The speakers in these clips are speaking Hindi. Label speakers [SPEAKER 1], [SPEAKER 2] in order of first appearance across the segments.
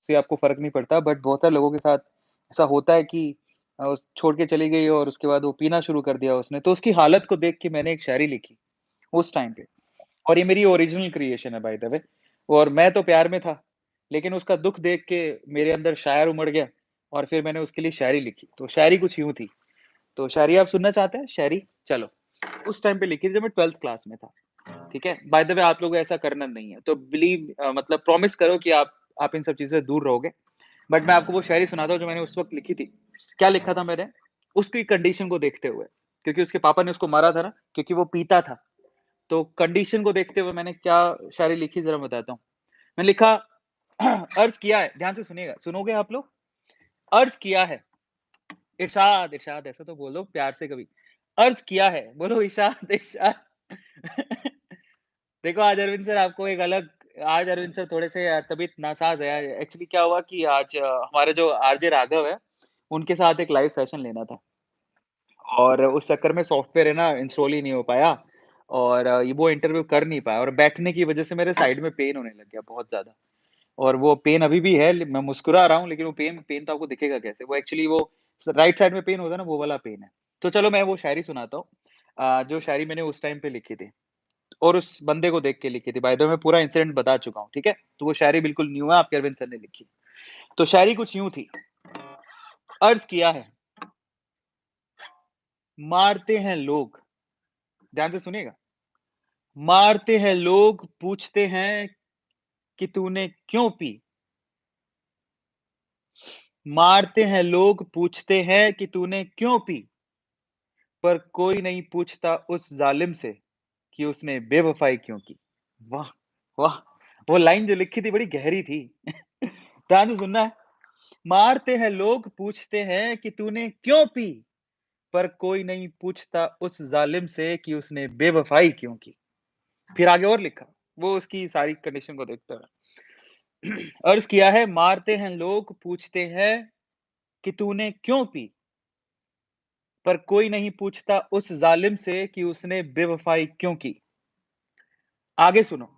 [SPEAKER 1] उससे आपको फ़र्क नहीं पड़ता, बट बहुत सारे लोगों के साथ ऐसा होता है कि छोड़ के चली गई और उसके बाद वो पीना शुरू कर दिया उसने, तो उसकी हालत को देख के मैंने एक शायरी लिखी, उस टाइम पे। और ये मेरी ओरिजिनल क्रिएशन है बाय द वे। और मैं तो प्यार में था, लेकिन उसका दुःख देख के मेरे अंदर शायर उमड़ गया और फिर मैंने उसके लिए शायरी लिखी। तो शायरी कुछ यूँ थी। तो शायरी आप सुनना चाहते हैं? शायरी? चलो, उस टाइम पे लिखी थी जब मैं 12th क्लास में था, ठीक है? बाय द वे आप लोगों को ऐसा करना नहीं है। तो मतलब प्रॉमिस करो कि आप इन सब चीज़ों से दूर रहोगे। बट मैं आपको वो शायरी सुनाता हूँ जो मैंने उस वक़्त लिखी थी। क्या लिखा था मैंने? उसकी कंडीशन को देखते हुए, क्योंकि उसके पापा ने उसको मारा था ना, क्योंकि वो पीता था। तो कंडीशन को देखते हुए मैंने क्या शायरी लिखी ज़रा बताता हूँ। मैंने लिखा अर्ज़ किया है, ध्यान से सुनिएगा, सुनोगे आप लोग? अर्ज़ किया है, इरशाद, इरशाद ऐसा तो बोलो प्यार से कभी। अर्ज़ किया है, बोलो इरशाद, इरशाद। देखो आज अरविंद सर थोड़े से तबीयत नासाज़ है। एक्चुअली क्या हुआ कि आज हमारे जो आरजे राघव है, उनके साथ एक लाइव सेशन लेना था और उस चक्कर में सॉफ्टवेयर है ना इंस्टॉल ही नहीं हो पाया और ये वो इंटरव्यू कर नहीं पाया और बैठने की वज़ह से मेरे साइड में पेन होने लग गया बहुत ज़्यादा। और वो पेन अभी भी है, मैं मुस्कुरा रहा हूँ लेकिन वो पेन पेन तो आपको दिखेगा कैसे? वो एक्चुअली वो राइट साइड में पेन होता है ना, वो वाला पेन है। तो चलो मैं वो शायरी सुनाता हूँ जो शायरी मैंने उस टाइम पे लिखी थी और उस बंदे को देख के लिखी थी। बाय द वे मैं पूरा इंसिडेंट बता चुका हूँ, ठीक है? तो वो शायरी बिल्कुल न्यू है, आपके अरविंद सर ने लिखी। तो शायरी कुछ यूँ थी, अर्ज़ किया है, मारते हैं लोग, ध्यान से सुनिएगा, मारते हैं लोग, पूछते हैं कि तूने क्यों पी? मारते हैं लोग, पूछते हैं कि तूने क्यों पी? पर कोई नहीं पूछता उस ज़ालिम से कि उसने बेवफ़ाई क्यों की। वाह! वाह! वो लाइन जो लिखी थी बड़ी गहरी थी। ध्यान से सुनना है। मारते हैं लोग, पूछते हैं कि तूने क्यों पी? पर कोई नहीं पूछता उस ज़ालिम से कि उसने बेवफ़ाई क्यों की। फिर आगे और लिखा, वो उसकी सारी कंडीशन को देखते हुए। अर्ज़ किया है, मारते हैं लोग, पूछते हैं कि तूने क्यों पी? पर कोई नहीं पूछता उस ज़ालिम से कि उसने बेवफ़ाई क्यों की। आगे सुनो,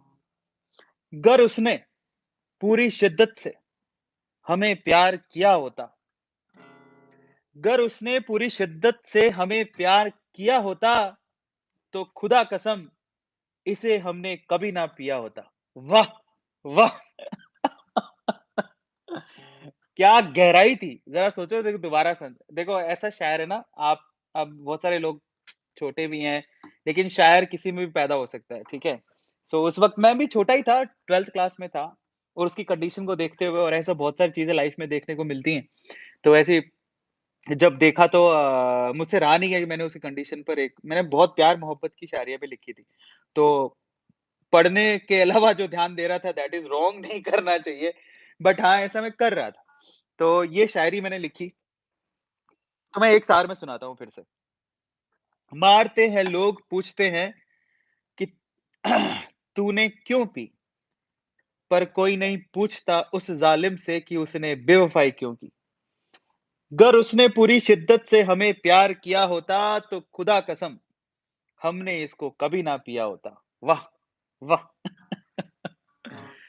[SPEAKER 1] गर उसने पूरी शिद्दत से हमें प्यार किया होता, गर उसने पूरी शिद्दत से हमें प्यार किया होता, तो खुदा कसम इसे हमने कभी ना पिया होता। वाह! वाह! क्या गहराई थी! ज़रा सोचो देखो दोबारा देखो ऐसा शायर है ना आप अब बहुत सारे लोग छोटे भी हैं, लेकिन शायर किसी में भी पैदा हो सकता है, ठीक है? सो उस वक़्त मैं भी छोटा ही था, 12th क्लास में था और उसकी कंडीशन को देखते हुए और ऐसा बहुत सारी चीज़ें लाइफ़ में देखने को मिलती हैं। तो ऐसे ही जब देखा तो मुझसे रहा नहीं गया कि मैंने उसकी कंडीशन पर एक मैंने बहुत प्यार-मोहब्बत की शायरियाँ भी लिखी थी। तो पढ़ने के अलावा जो ध्यान दे रहा था दैट इज़ रॉन्ग नहीं करना चाहिए, बट हाँ, ऐसा मैं कर रहा था। तो ये शायरी मैंने लिखी, तो मैं एक सार में सुनाता हूँ फिर से। मारते हैं लोग, पूछते हैं कि तूने क्यों पी? पर कोई नहीं पूछता उस ज़ालिम से कि उसने बेवफ़ाई क्यों की? गर उसने पूरी शिद्दत से हमें प्यार किया होता, तो खुदा कसम हमने इसको कभी ना पिया होता। वाह! वाह!